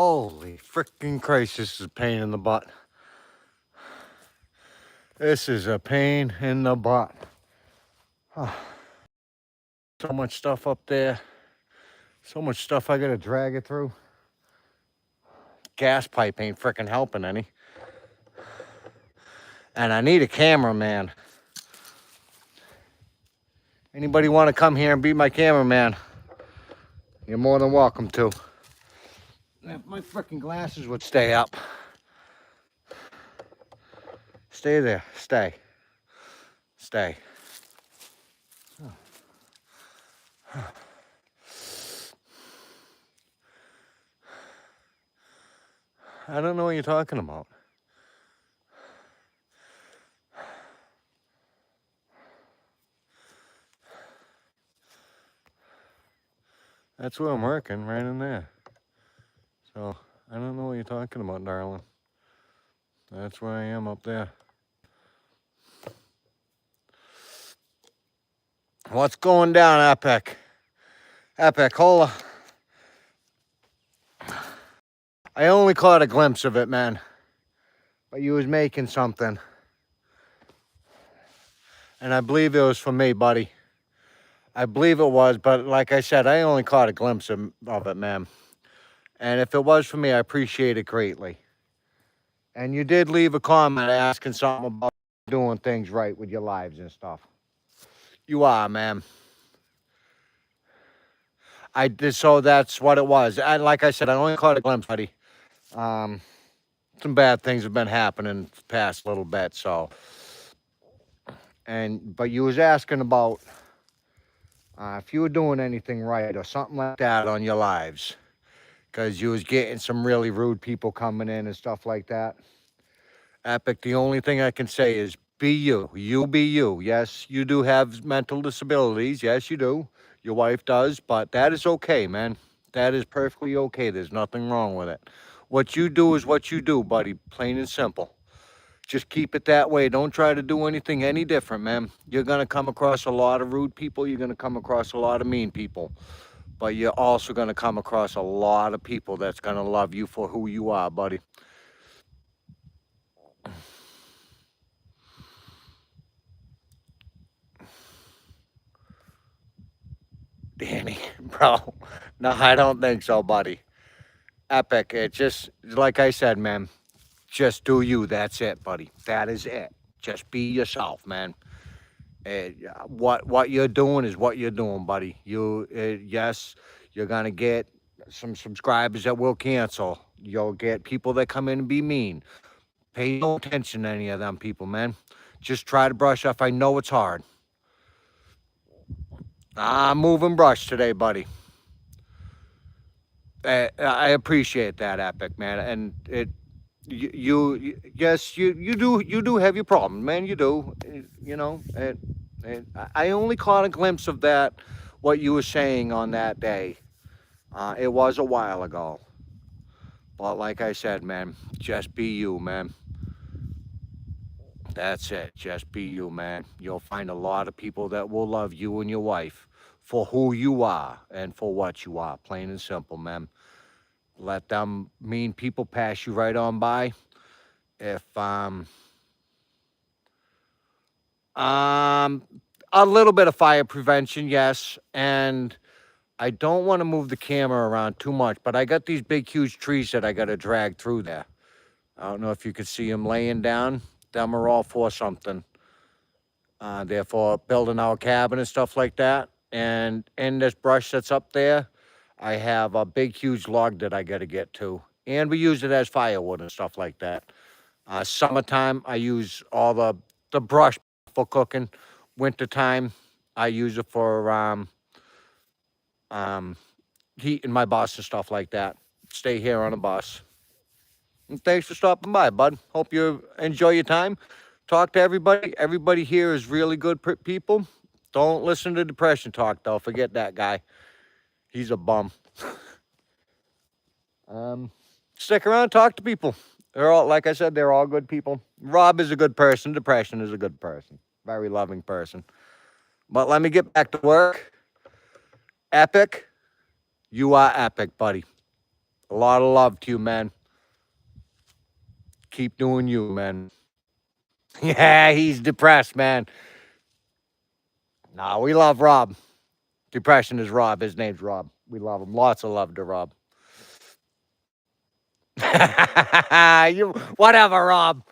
Holy freaking Christ, this is a pain in the butt. This is a pain in the butt. So much stuff up there. So much stuff I gotta drag it through. Gas pipe ain't freaking helping any. And I need a cameraman. Anybody want to come here and be my cameraman? You're more than welcome to. If my freaking glasses would stay up. Stay there. Stay. Stay. I don't know what you're talking about. That's where I'm working, right in there. So, I don't know what you're talking about, darling. That's where I am up there. What's going down, Epic? Epic, hold on. I only caught a glimpse of it, man. But you was making something. And I believe it was for me, buddy. I believe it was, but like I said, I only caught a glimpse of it, man. And if it was for me, I appreciate it greatly. And you did leave a comment asking something about doing things right with your lives and stuff. You are, man. I did, so that's what it was. And like I said, I only caught a glimpse, buddy. Some bad things have been happening the past little bit, so. But you was asking about if you were doing anything right or something like that on your lives. Because you was getting some really rude people coming in and stuff like that. Epic, the only thing I can say is be you. You be you. Yes, you do have mental disabilities. Yes, you do. Your wife does, but that is okay, man. That is perfectly okay. There's nothing wrong with it. What you do is what you do, buddy. Plain and simple. Just keep it that way. Don't try to do anything any different, man. You're going to come across a lot of rude people. You're going to come across a lot of mean people. But you're also going to come across a lot of people that's going to love you for who you are, buddy. Danny, bro. No, I don't think so, buddy. Epic. It just, like I said, man, just do you. That's it, buddy. That is it. Just be yourself, man. What you're doing is what you're doing, buddy. Yes, you're going to get some subscribers that will cancel. You'll get people that come in and be mean. Pay no attention to any of them people, man. Just try to brush off. I know it's hard. I'm moving brush today, buddy. I appreciate that, Epic, man. And yes, you do have your problem, man. You do, you know. I only caught a glimpse of that, what you were saying on that day. It was a while ago. But like I said, man, just be you, man. That's it. Just be you, man. You'll find a lot of people that will love you and your wife for who you are and for what you are. Plain and simple, man. Let them mean people pass you right on by. If a little bit of fire prevention, yes. And I don't want to move the camera around too much, but I got these big, huge trees that I got to drag through there. I don't know if you could see them laying down. Them are all for something. They're for building our cabin and stuff like that. And in this brush that's up there, I have a big, huge log that I got to get to. And we use it as firewood and stuff like that. Summertime, I use all the brush for cooking. Wintertime, I use it for heating my bus and stuff like that. Stay here on a bus. And thanks for stopping by, bud. Hope you enjoy your time. Talk to everybody. Everybody here is really good people. Don't listen to depression talk, though. Forget that guy. He's a bum. Stick around, talk to people. They're all, like I said, they're all good people. Rob is a good person. Depression is a good person. Very loving person. But let me get back to work. Epic. You are epic, buddy. A lot of love to you, man. Keep doing you, man. Yeah, he's depressed, man. Nah, we love Rob. Depression is Rob. His name's Rob. We love him. Lots of love to Rob. You whatever, Rob.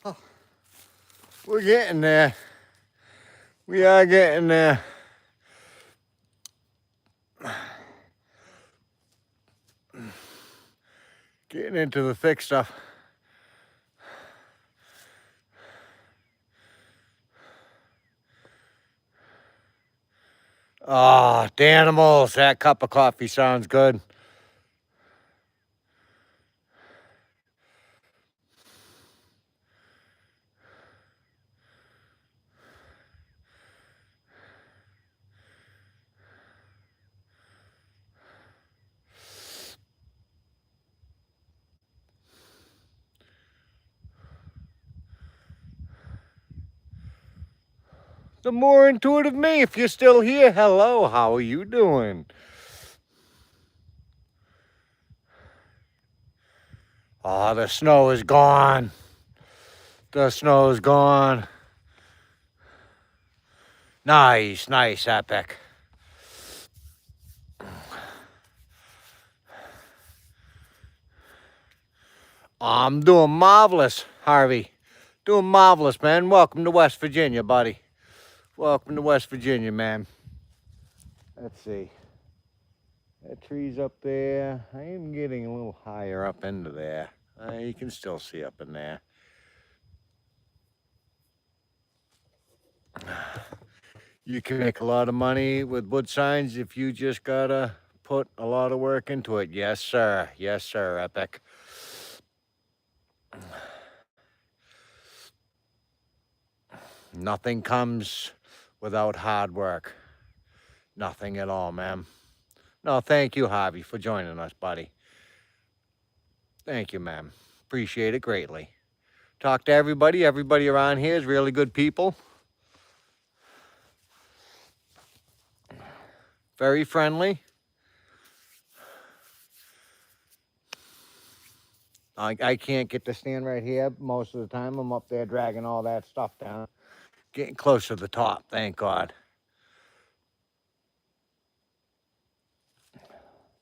Oh, we're getting there. We are getting there. Getting into the thick stuff. Ah, the animals. That cup of coffee sounds good. The more intuitive me. If you're still here, hello. How are you doing? Oh, the snow is gone. The snow is gone. Nice, nice, epic. I'm doing marvelous, Harvey. Doing marvelous, man. Welcome to West Virginia, buddy. Welcome to West Virginia, man. Let's see. That tree's up there. I am getting a little higher up into there. You can still see up in there. You can make a lot of money with wood signs if you just gotta put a lot of work into it. Yes, sir. Yes, sir, epic. Nothing comes without hard work. Nothing at all, man. No, thank you, Harvey, for joining us, buddy. Thank you, man. Appreciate it greatly. Talk to everybody. Everybody around here is really good people. Very friendly. I can't get to stand right here most of the time. I'm up there dragging all that stuff down. Getting close to the top, thank God.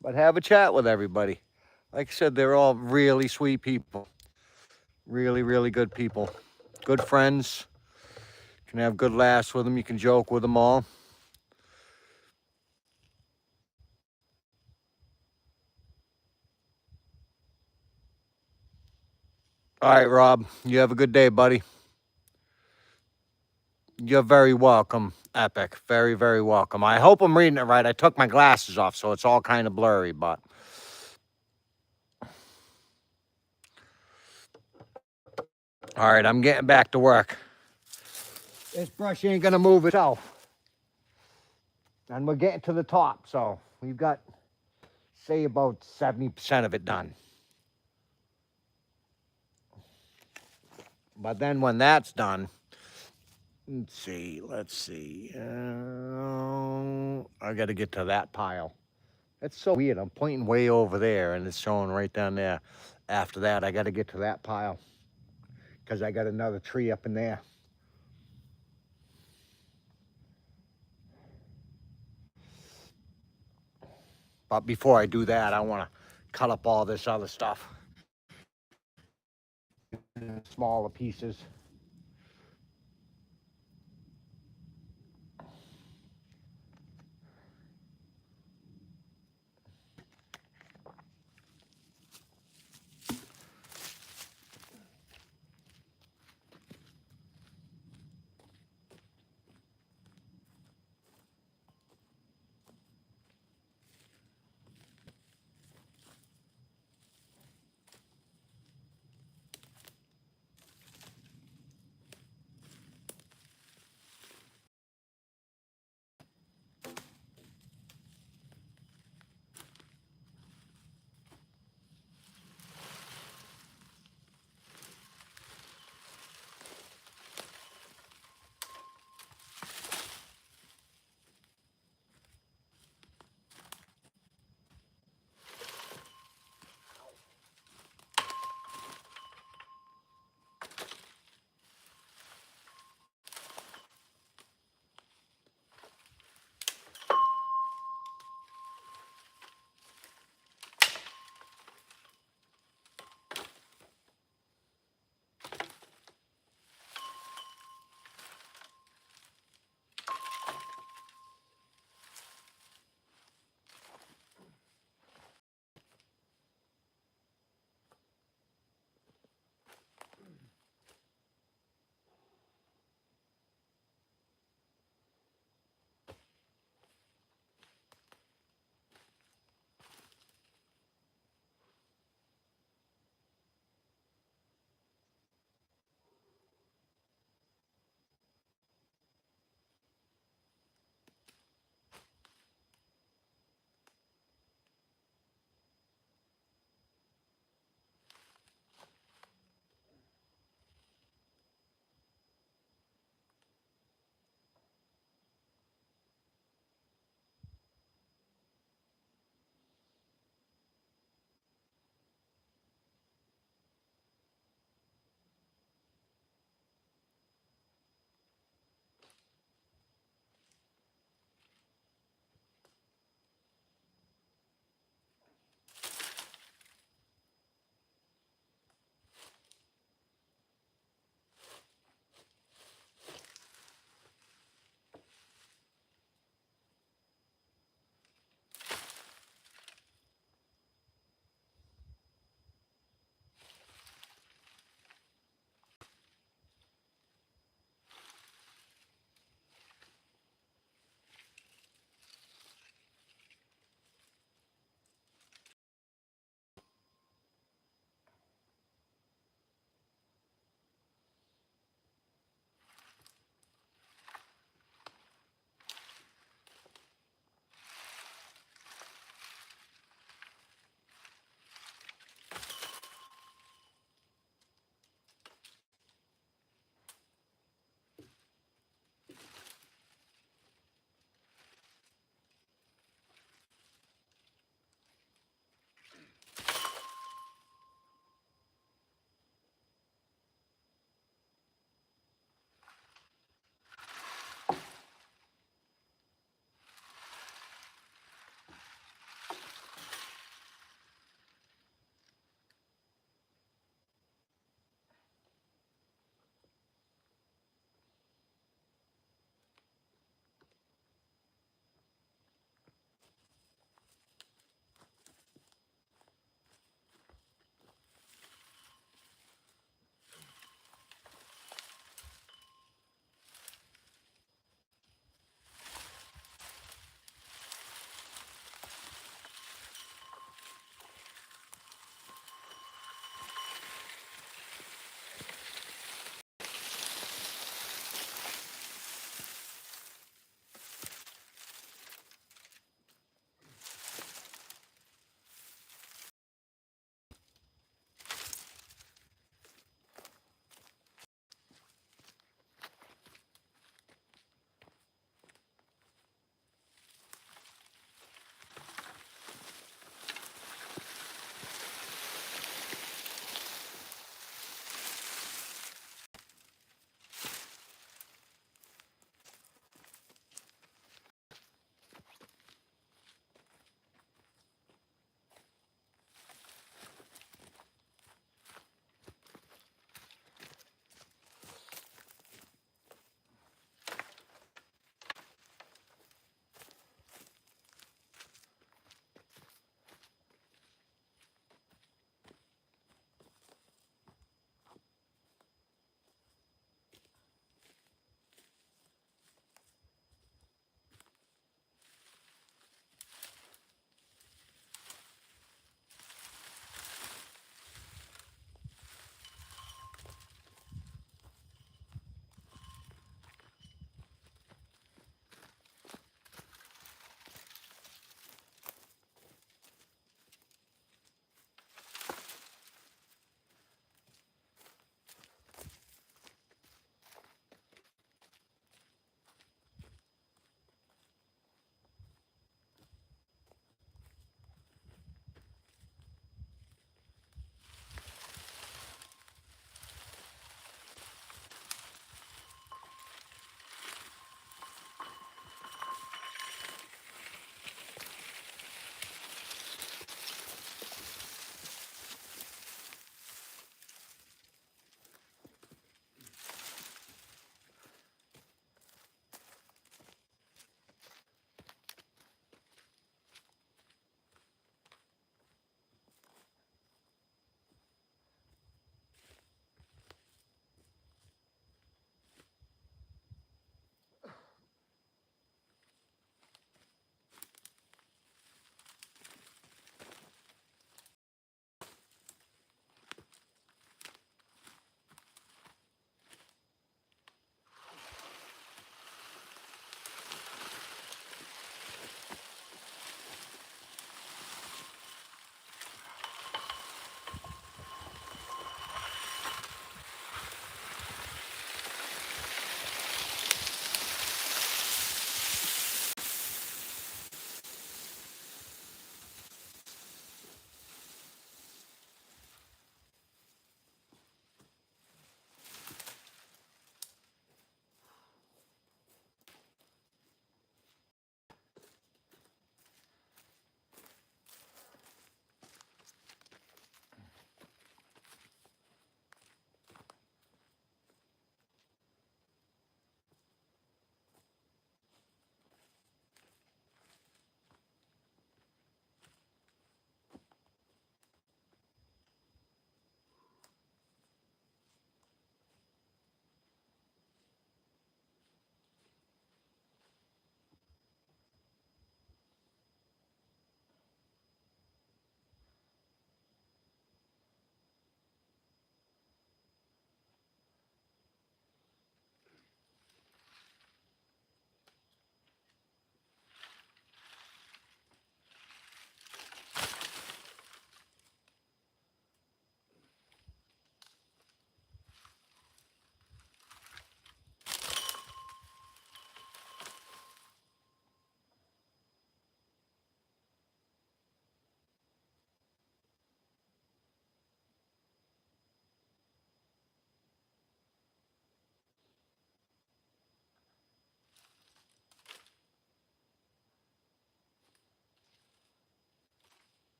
But have a chat with everybody. Like I said, they're all really sweet people. Really, really good people. Good friends. You can have good laughs with them. You can joke with them all. All right, Rob. You have a good day, buddy. You're very welcome, Epic. Very, very welcome. I hope I'm reading it right. I took my glasses off, so it's all kind of blurry, but... All right, I'm getting back to work. This brush ain't gonna move itself. And we're getting to the top, so we've got, say, about 70% of it done. But then when that's done, let's see. I gotta get to that pile. It's so weird. I'm pointing way over there and it's showing right down there. After that, I gotta get to that pile because I got another tree up in there. But before I do that, I wanna cut up all this other stuff in smaller pieces.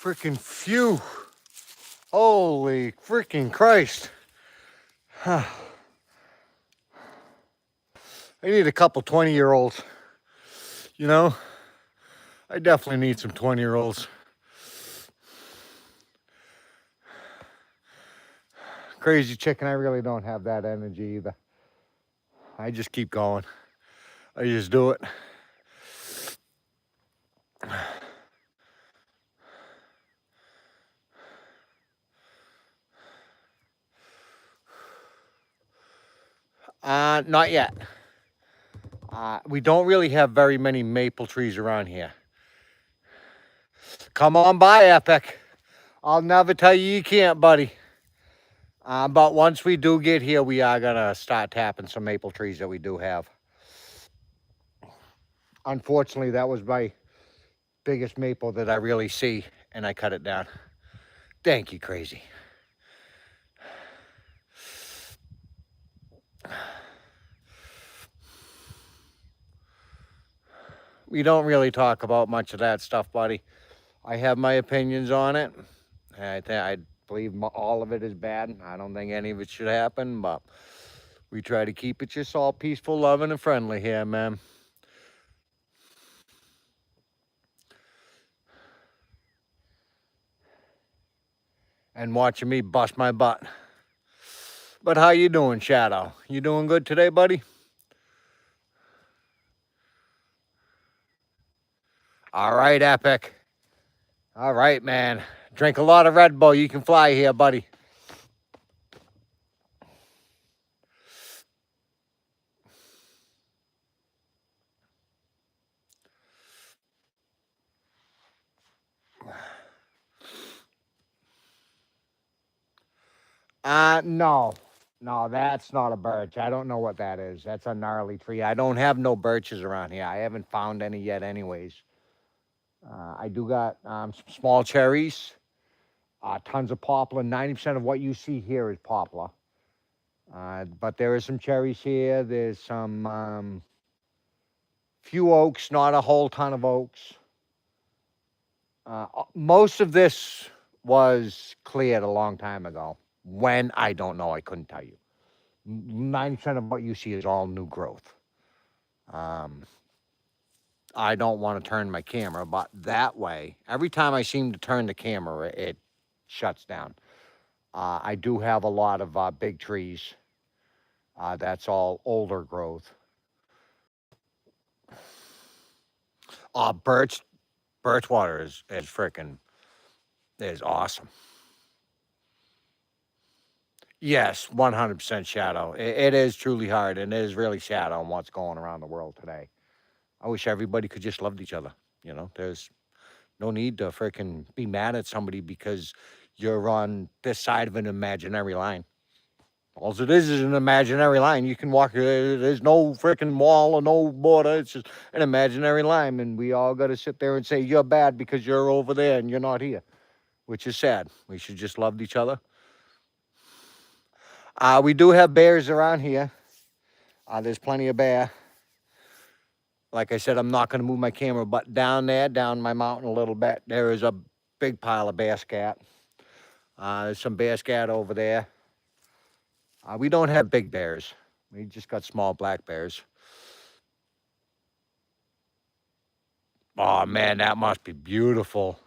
freaking few. Holy freaking Christ. I need a couple 20-year-olds. You know, I definitely need some 20-year-olds. Crazy chicken, I really don't have that energy either. I just keep going. I just do it. Not yet. We don't really have very many maple trees around here. Come on by, Epic. I'll never tell you you can't, buddy. But once we do get here, we are gonna start tapping some maple trees that we do have. Unfortunately, that was my biggest maple that I really see, and I cut it down. Thank you, Crazy. We don't really talk about much of that stuff, buddy. I have my opinions on it. I believe all of it is bad. I don't think any of it should happen, but we try to keep it just all peaceful, loving, and friendly here, man. And watching me bust my butt. But how you doing, Shadow? You doing good today, buddy? All right, Epic. All right, man. Drink a lot of Red Bull. You can fly here, buddy. No. No, that's not a birch. I don't know what that is. That's a gnarly tree. I don't have no birches around here. I haven't found any yet anyways. I do got some small cherries, tons of poplar. 90% of what you see here is poplar. But there is some cherries here. There's some few oaks, not a whole ton of oaks. Most of this was cleared a long time ago. When, I don't know. I couldn't tell you. 90% of what you see is all new growth. I don't want to turn my camera, but that way, every time I seem to turn the camera, it shuts down. I do have a lot of big trees. That's all older growth. Birch water is freaking is awesome. Yes, 100% shadow. It is truly hard, and it is really sad on what's going around the world today. I wish everybody could just love each other. You know, there's no need to freaking be mad at somebody because you're on this side of an imaginary line. All it is an imaginary line. You can walk, there's no freaking wall or no border. It's just an imaginary line. And we all got to sit there and say, you're bad because you're over there and you're not here, which is sad. We should just love each other. We do have bears around here. There's plenty of bear. Like I said, I'm not going to move my camera, but down there, down my mountain a little bit, there is a big pile of bear scat. There's some bear scat over there. We don't have big bears. We just got small black bears. Oh, man, that must be beautiful.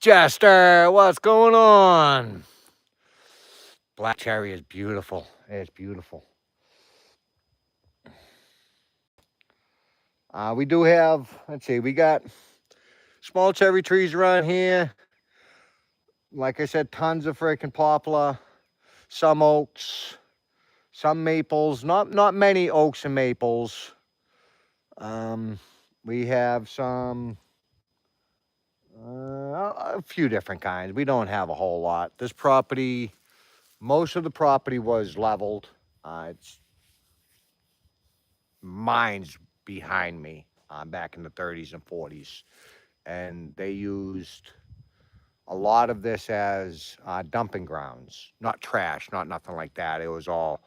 Jester, what's going on? Black cherry is beautiful. It's beautiful. We do have, let's see, we got small cherry trees around here. Like I said, tons of freaking poplar, some oaks, some maples, not many oaks and maples. We have some, a few different kinds. We don't have a whole lot. This property, most of the property was leveled. It's mines behind me back in the 30s and 40s. And they used a lot of this as dumping grounds, not trash, not nothing like that. It was all,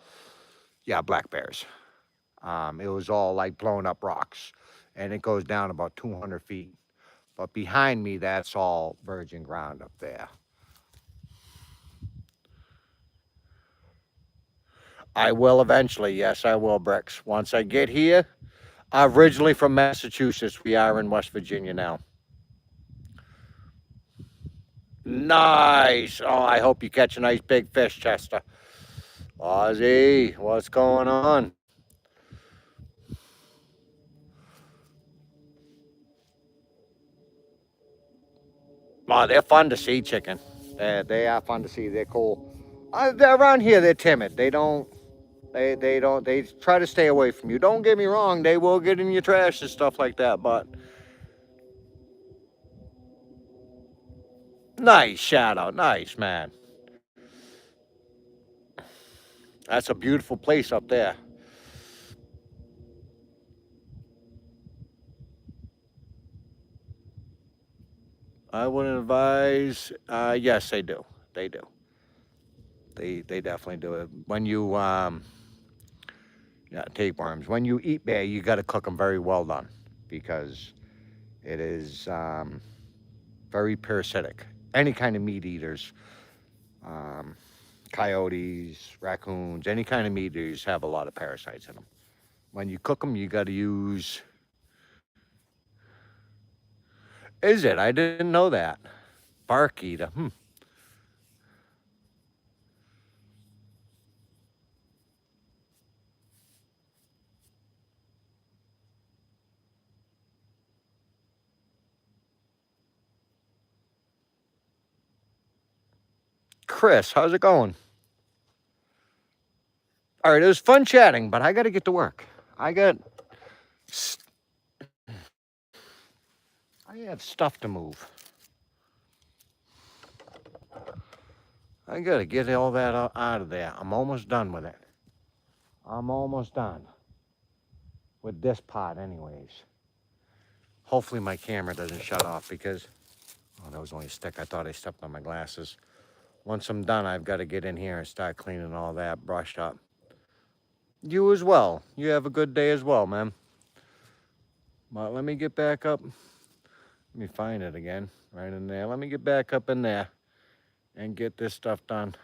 yeah, black bears. It was all like blown up rocks, and it goes down about 200 feet. But behind me, that's all virgin ground up there. I will eventually. Yes, I will, Bricks. Once I get here, I'm originally from Massachusetts. We are in West Virginia now. Nice. Oh, I hope you catch a nice big fish, Chester. Ozzy, what's going on? Oh, they're fun to see, chicken. They are fun to see. They're cool. They're around here. They're timid. They don't. They don't. They try to stay away from you. Don't get me wrong. They will get in your trash and stuff like that. But nice shadow. Nice man. That's a beautiful place up there. I wouldn't advise. Yes, they do. They do. They definitely do it. When you yeah, tapeworms. When you eat bear, you got to cook them very well done because it is very parasitic. Any kind of meat eaters, um, coyotes, raccoons, any kind of meat eaters have a lot of parasites in them. When you cook them, you got to use. Is it? I didn't know that. Bark eater. Chris, how's it going? All right, it was fun chatting, but I got to get to work. I got. I have stuff to move. I got to get all that out of there. I'm almost done with it. I'm almost done with this pot, anyways. Hopefully, my camera doesn't shut off because. Oh, that was only a stick. I thought I stepped on my glasses. Once I'm done, I've got to get in here and start cleaning all that brush up. You as well. You have a good day as well, man. But let me get back up. Let me find it again. Right in there. Let me get back up in there and get this stuff done.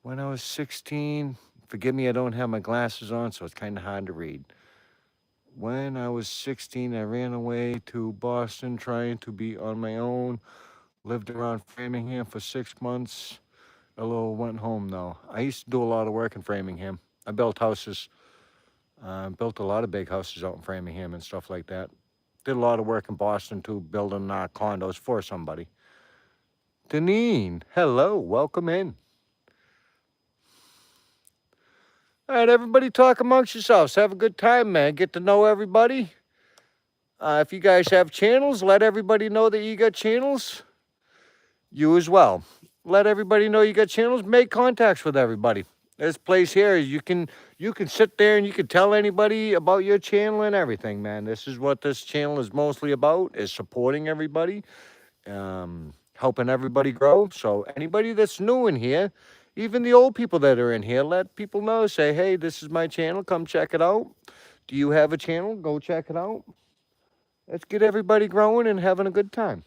When I was 16, forgive me, I don't have my glasses on, so it's kind of hard to read. When I was 16, I ran away to Boston trying to be on my own. Lived around Framingham for 6 months. A little went home though. I used to do a lot of work in Framingham. I built houses, built a lot of big houses out in Framingham and stuff like that. Did a lot of work in Boston too, building condos for somebody. Deneen, hello, welcome in. All right, everybody talk amongst yourselves. Have a good time, man. Get to know everybody. If you guys have channels, let everybody know that you got channels. You as well. Let everybody know you got channels. Make contacts with everybody. This place here is you can sit there and you can tell anybody about your channel and everything, man. This is what this channel is mostly about, is supporting everybody, helping everybody grow. So anybody that's new in here, even the old people that are in here, let people know. Say, hey, this is my channel. Come check it out. Do you have a channel? Go check it out. Let's get everybody growing and having a good time.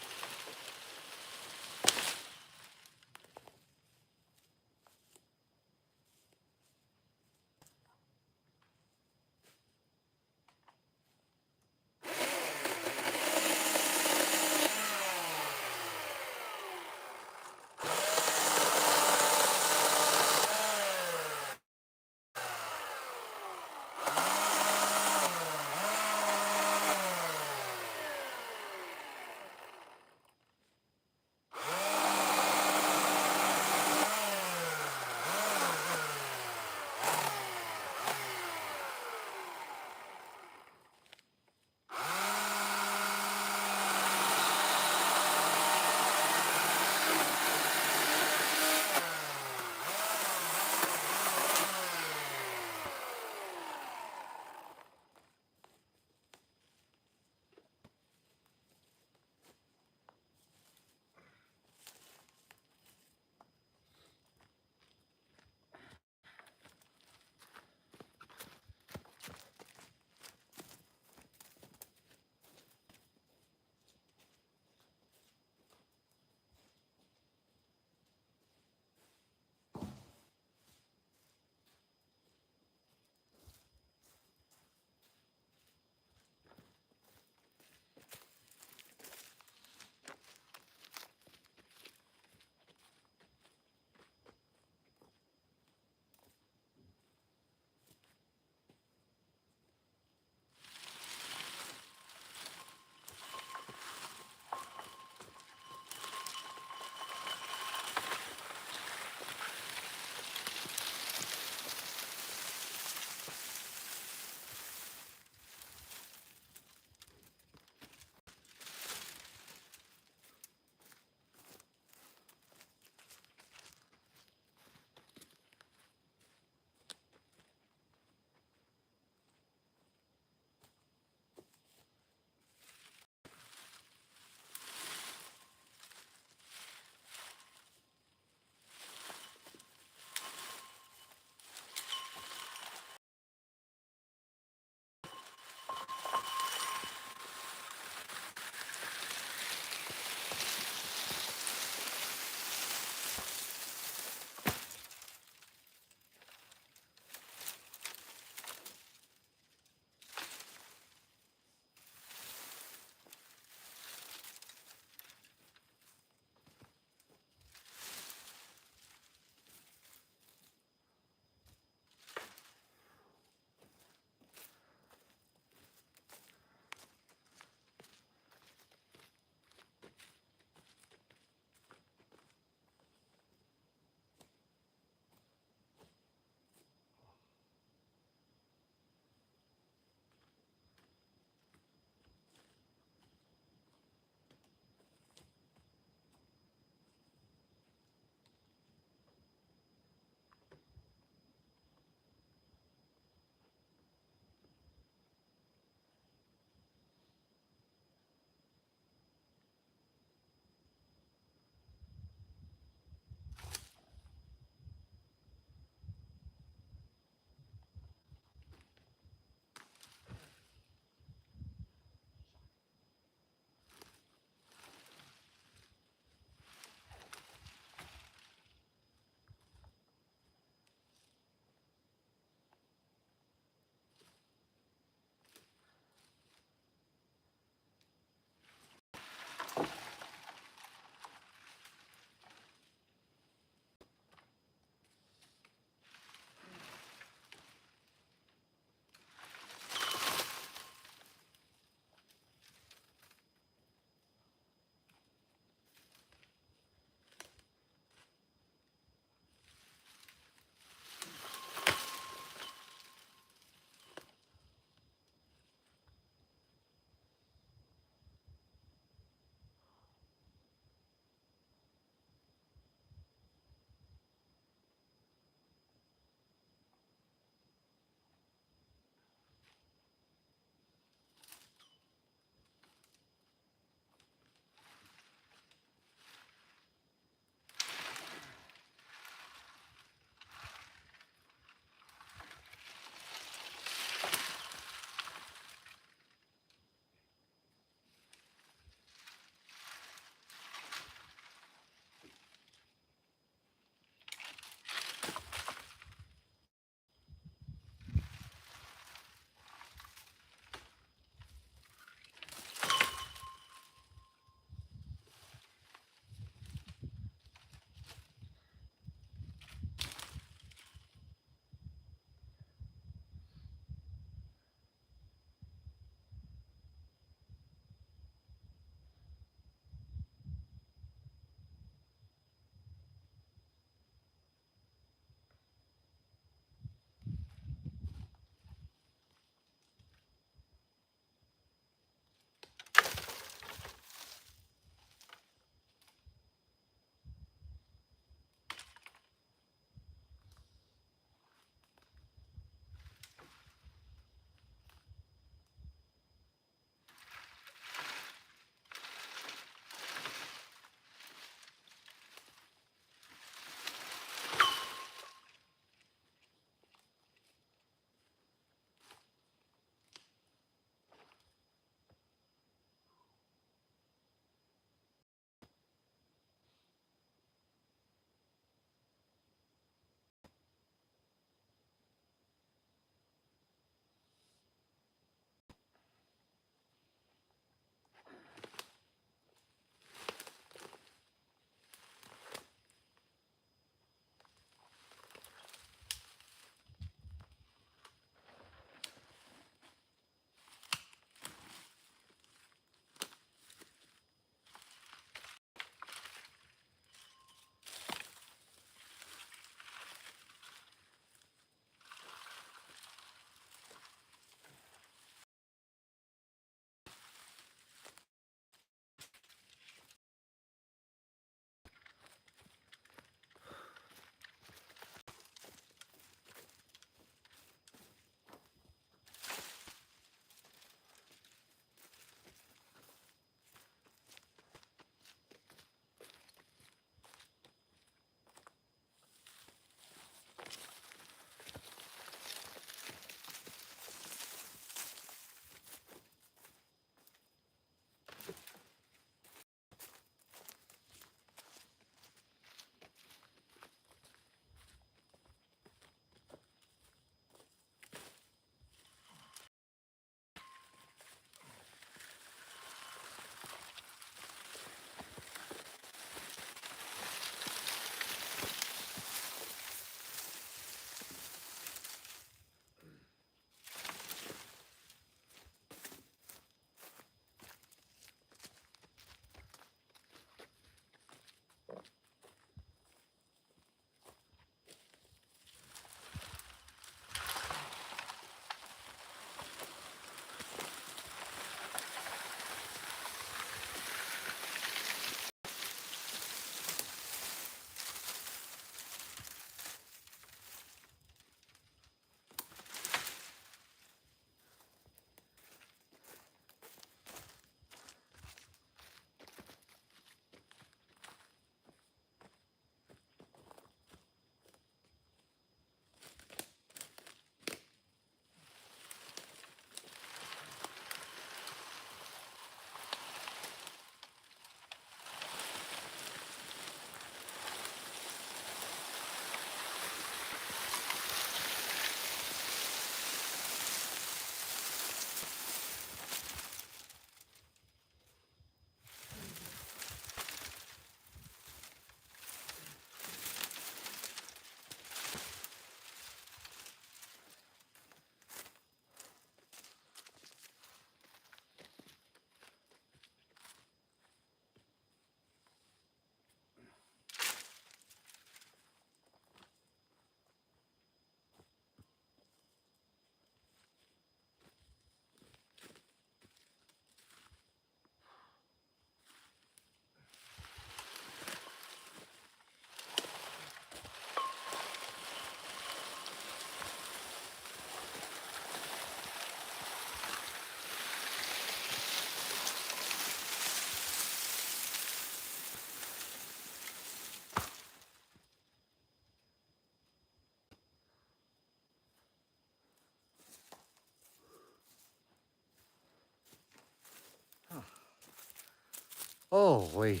Holy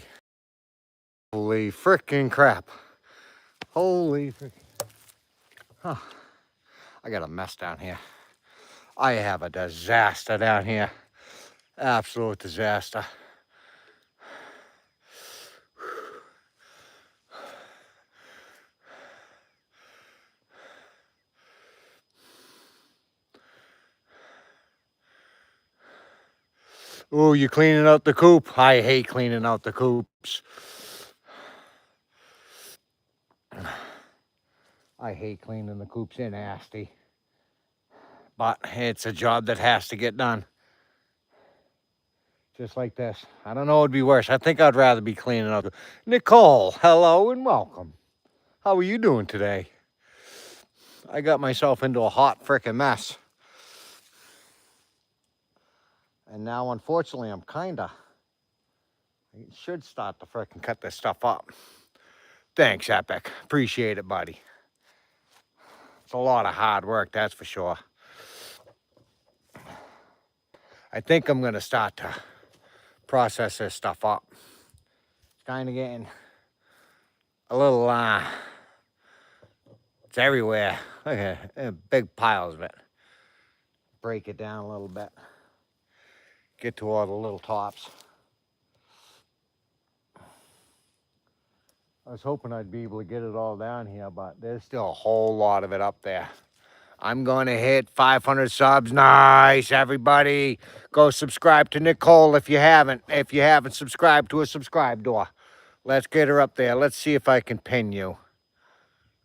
freaking crap. Holy freaking. Huh. I got a mess down here. I have a disaster down here. Absolute disaster. Ooh, you cleaning out the coop? I hate cleaning out the coops. I hate cleaning the coops. They're nasty. But it's a job that has to get done. Just like this. I don't know what would be worse. I think I'd rather be cleaning out. Nicole, hello and welcome. How are you doing today? I got myself into a hot frickin' mess. And now, unfortunately, I should start to frickin' cut this stuff up. Thanks, Epic. Appreciate it, buddy. It's a lot of hard work, that's for sure. I think I'm gonna start to process this stuff up. It's kind of getting a little, it's everywhere. Look at big piles of it. Break it down a little bit. Get to all the little tops. I was hoping I'd be able to get it all down here, but there's still a whole lot of it up there. I'm going to hit 500 subs. Nice, everybody. Go subscribe to Nicole if you haven't. If you haven't subscribed to her, subscribe to her. Let's get her up there. Let's see if I can pin you.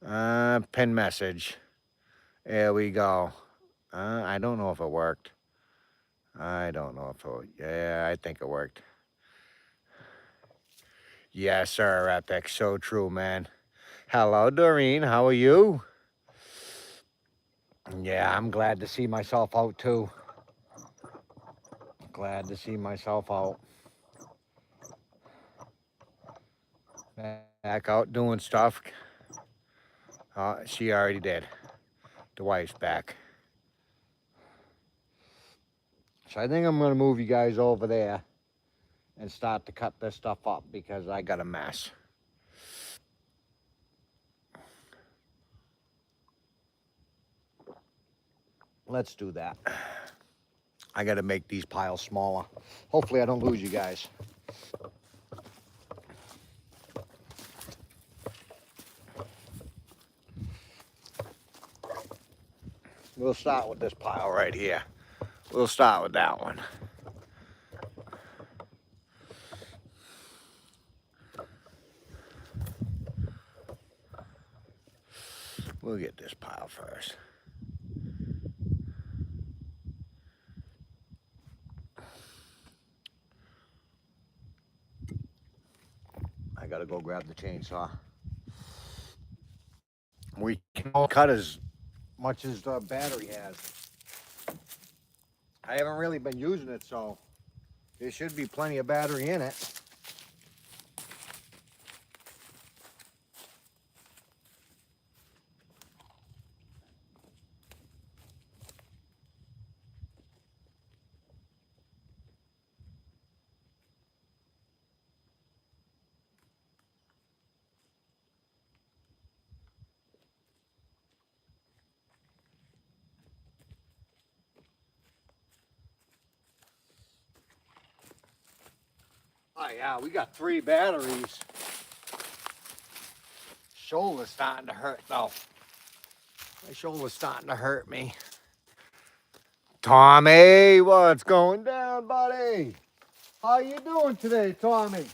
Pin message. There we go. I don't know if it worked. I don't know if it, yeah, I think it worked. Yes, sir, Epic. So true, man. Hello, Doreen. How are you? Yeah, I'm glad to see myself out, too. Glad to see myself out. Back out doing stuff. She already did. The wife's back. So I think I'm going to move you guys over there and start to cut this stuff up because I got a mess. Let's do that. I got to make these piles smaller. Hopefully I don't lose you guys. We'll start with this pile right here. We'll start with that one. We'll get this pile first. I gotta go grab the chainsaw. We can cut as much as the battery has. I haven't really been using it, so there should be plenty of battery in it. Oh yeah, we got 3 batteries. Shoulder's starting to hurt though. My shoulder's starting to hurt me. Tommy, what's going down, buddy? How you doing today, Tommy?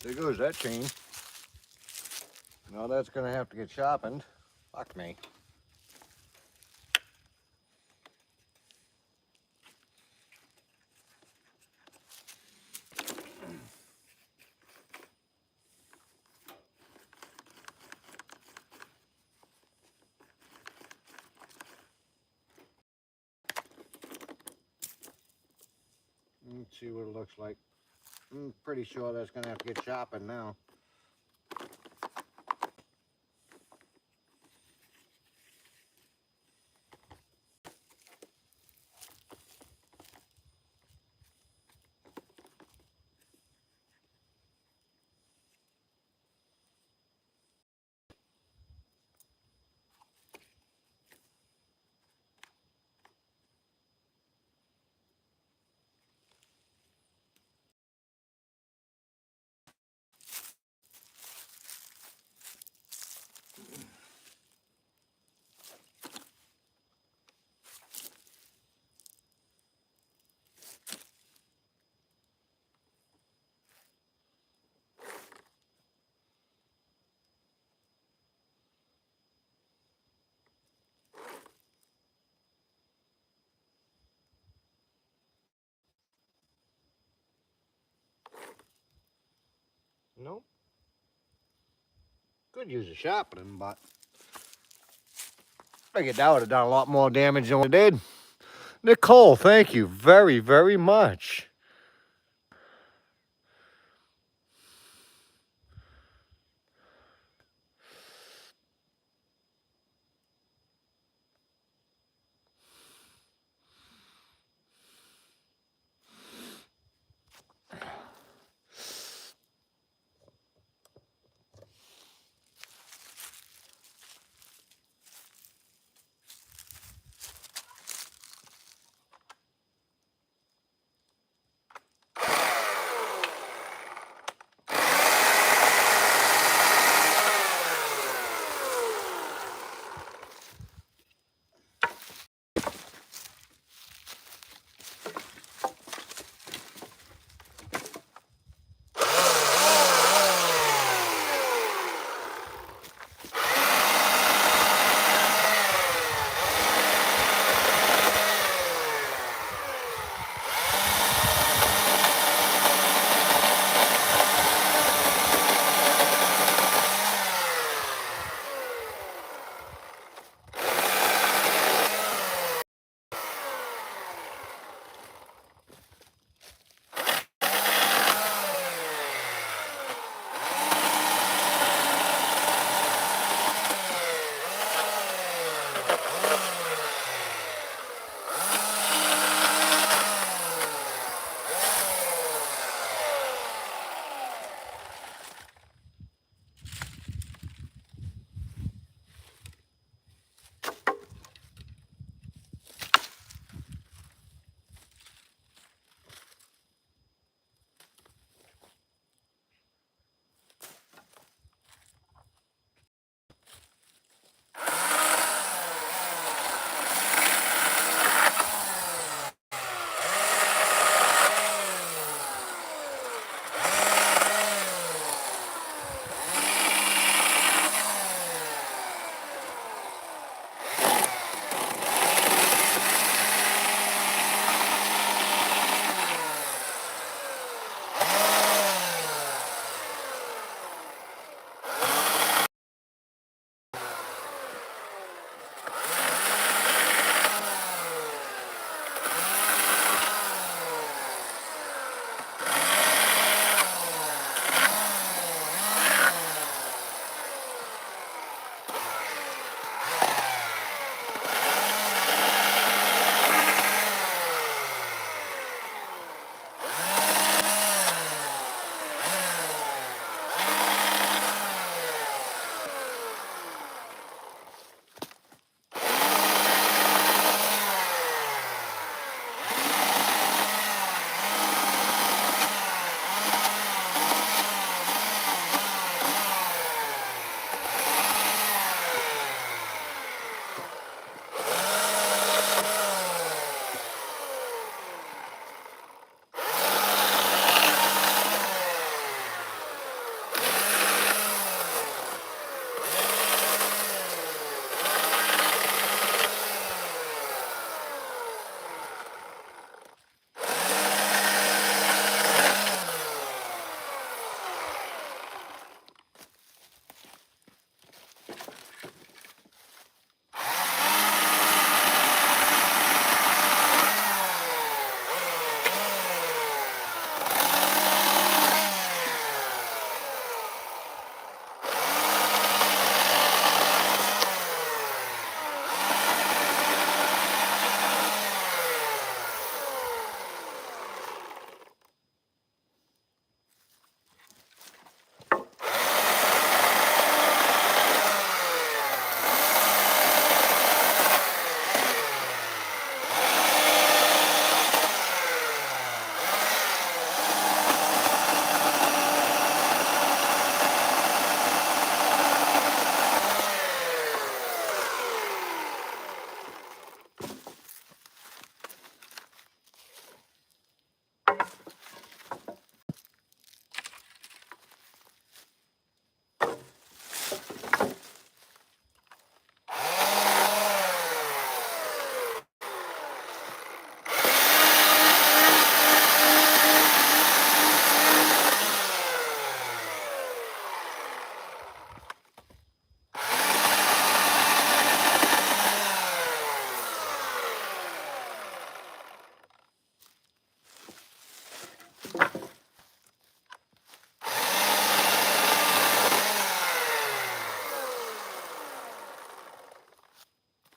There goes that chain. Now that's gonna have to get sharpened. Fuck me. Let's see what it looks like. I'm pretty sure that's gonna have to get sharpened now. Nope. Could use a sharpening, but I think that would have done a lot more damage than what it did. Nicole, thank you very, very much.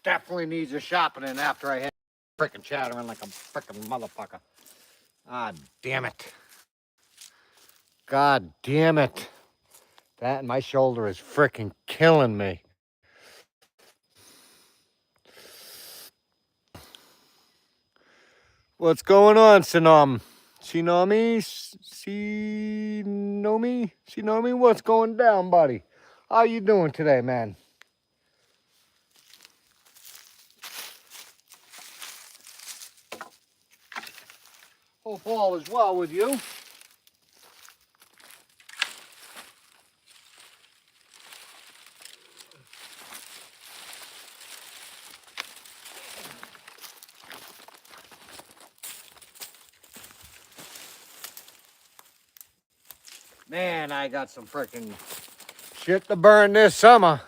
definitely needs a sharpening after I had freaking chattering like a freaking motherfucker. Ah, damn it. God damn it. That and my shoulder is freaking killing me. What's going on, Sinami? Sinami, what's going down, buddy? How you doing today, man? Hope all is well with you. Man, I got some freaking shit to burn this summer.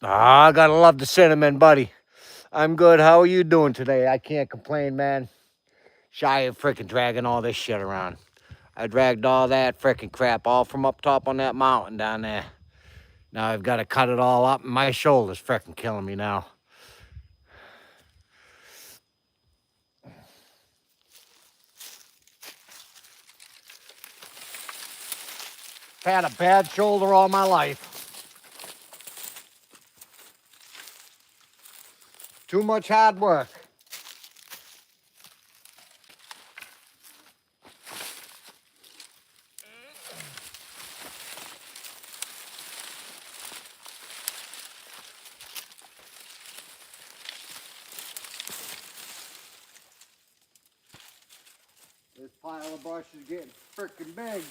Ah, I gotta love the cinnamon, buddy. I'm good. How are you doing today? I can't complain, man. Shy of freaking dragging all this shit around. I dragged all that freaking crap all from up top on that mountain down there. Now I've got to cut it all up, and my shoulder's freaking killing me now. Had a bad shoulder all my life. Too much hard work. This pile of brush is getting freaking big.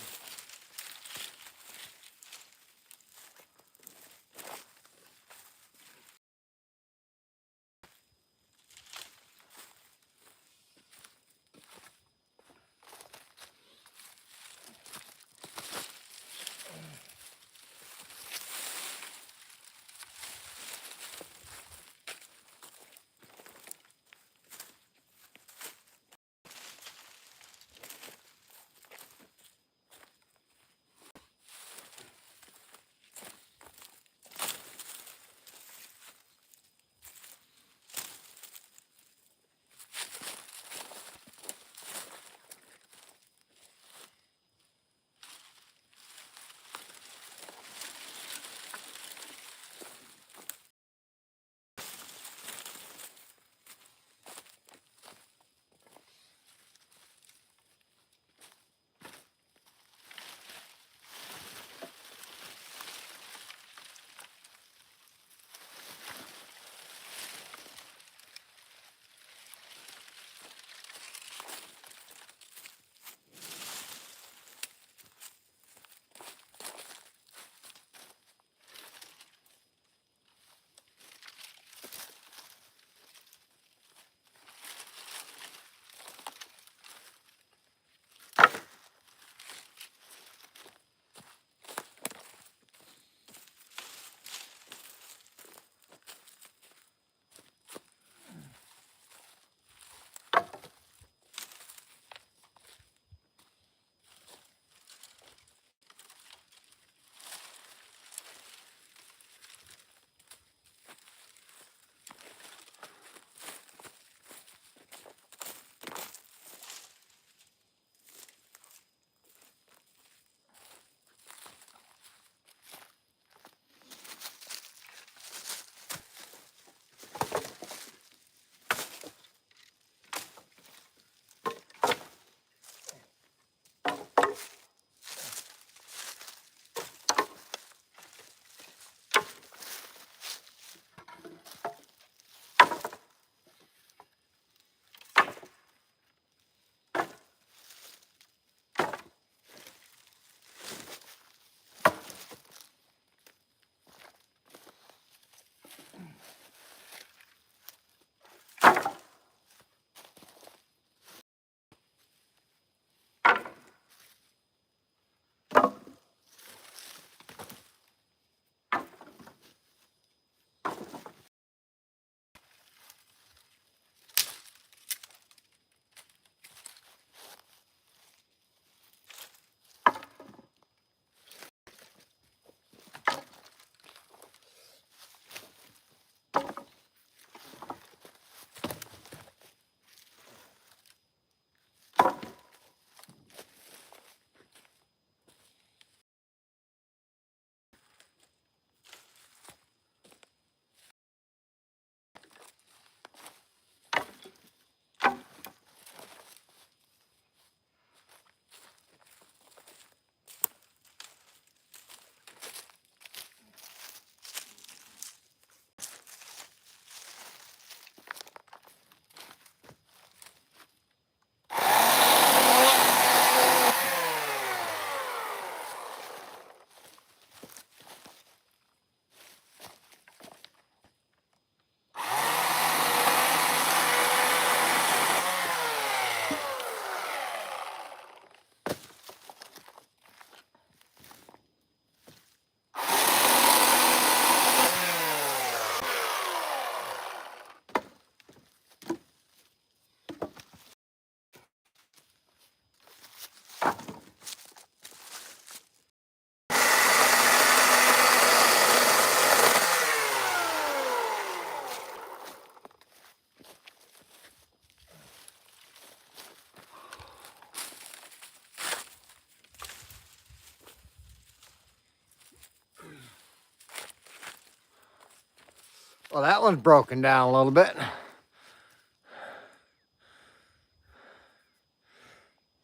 Well, that one's broken down a little bit.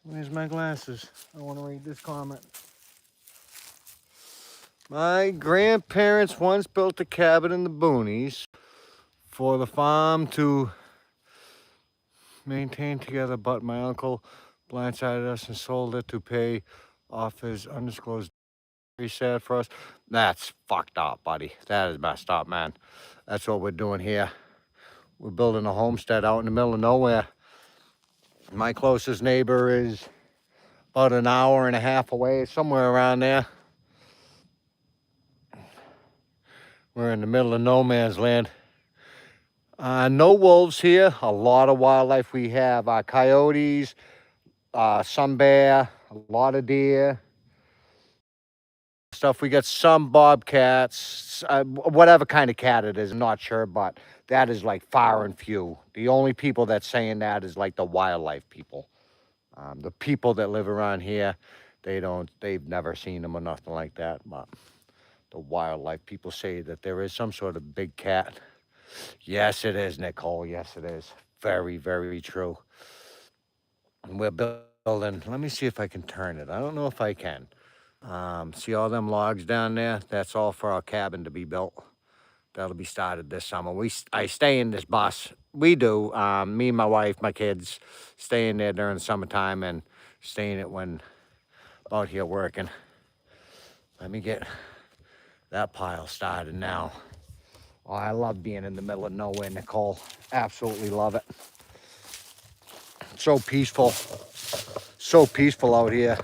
Where's my glasses? I want to read this comment. My grandparents once built a cabin in the boonies for the farm to maintain together, but my uncle blindsided us and sold it to pay off his undisclosed. Very sad for us. That's fucked up, buddy. That is messed up, man. That's what we're doing here. We're building a homestead out in the middle of nowhere. My closest neighbor is about an hour and a half away, somewhere around there. We're in the middle of no man's land. No wolves here. A lot of wildlife we have. Coyotes, some bear, a lot of deer. Stuff. We got some bobcats, whatever kind of cat it is, I'm not sure, but that is like far and few. The only people that's saying that is like the wildlife people. The people that live around here, they've never seen them or nothing like that, but the wildlife people say that there is some sort of big cat. Yes, it is, Nicole. Yes, it is. Very, very true. And we're building, let me see if I can turn it. I don't know if I can. See all them logs down there? That's all for our cabin to be built. That'll be started this summer. I stay in this bus. We do. Me, my wife, my kids stay in there during the summertime and stay in it when out here working. Let me get that pile started now. Oh, I love being in the middle of nowhere, Nicole. Absolutely love it. So peaceful. So peaceful out here.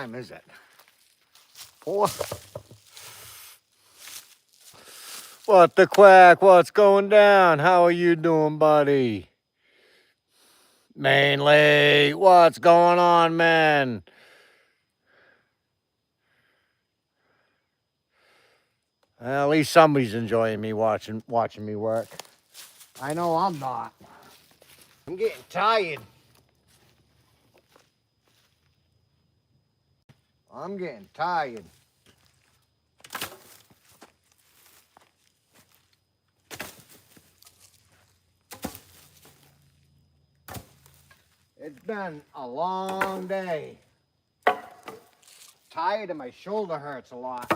time is it? 4? What the quack? What's going down? How are you doing, buddy? Mainly, what's going on, man? Well, at least somebody's enjoying me watching me work. I know I'm not. I'm getting tired. I'm getting tired. It's been a long day. Tired and my shoulder hurts a lot.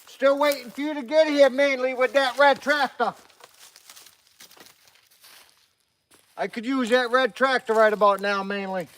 Still waiting for you to get here, mainly with that red tractor. I could use that red tractor right about now, mainly.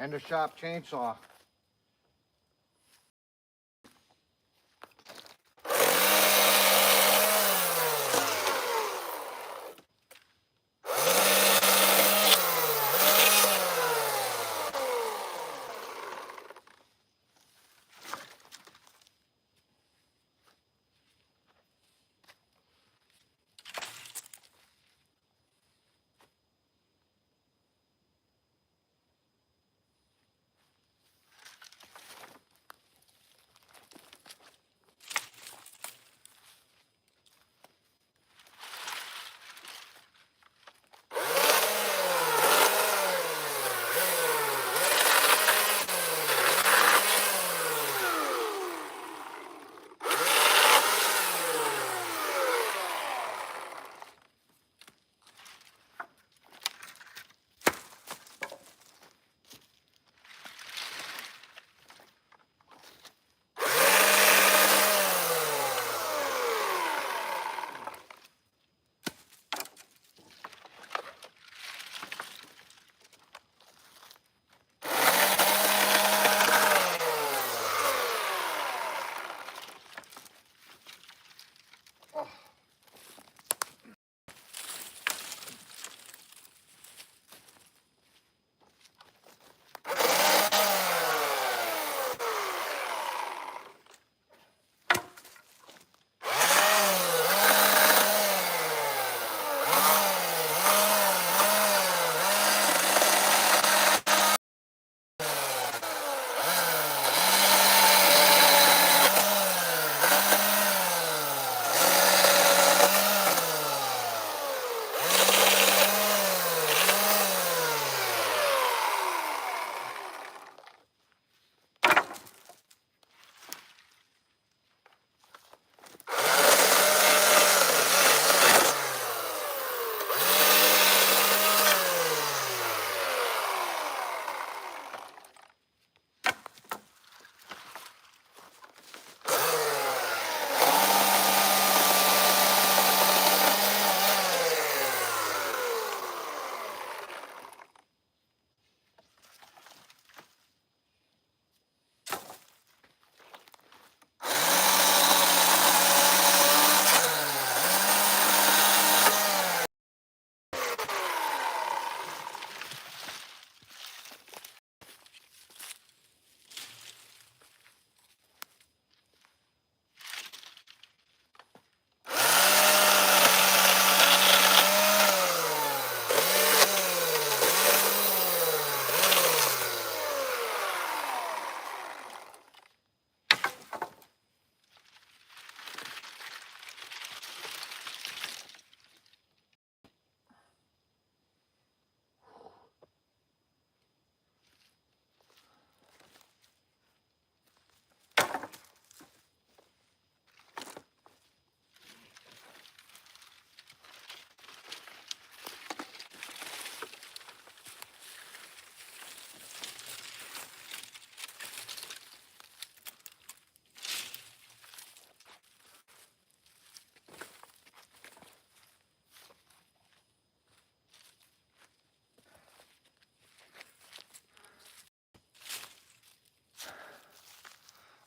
And a sharp chainsaw.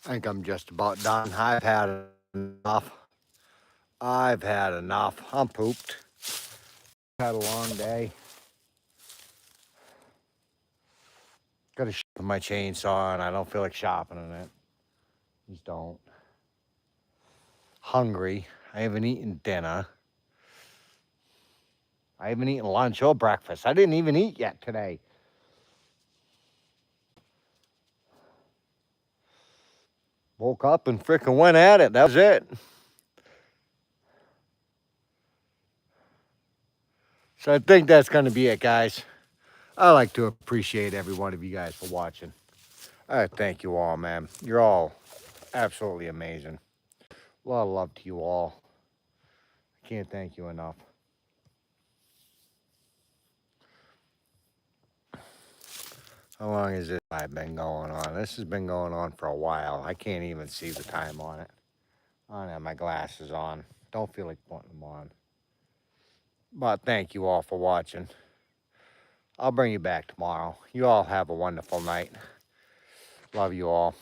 I think I'm just about done. I've had enough. I've had enough. I'm pooped. Had a long day. Got to sharpen my chainsaw, and I don't feel like sharpening it. Just don't. Hungry. I haven't eaten dinner. I haven't eaten lunch or breakfast. I didn't even eat yet today. Woke up and frickin' went at it. That was it. So I think that's going to be it, guys. I like to appreciate every one of you guys for watching. I thank you all, man. You're all absolutely amazing. A lot of love to you all. I can't thank you enough. How long has this live been going on? This has been going on for a while. I can't even see the time on it. I don't have my glasses on. Don't feel like putting them on. But thank you all for watching. I'll bring you back tomorrow. You all have a wonderful night. Love you all.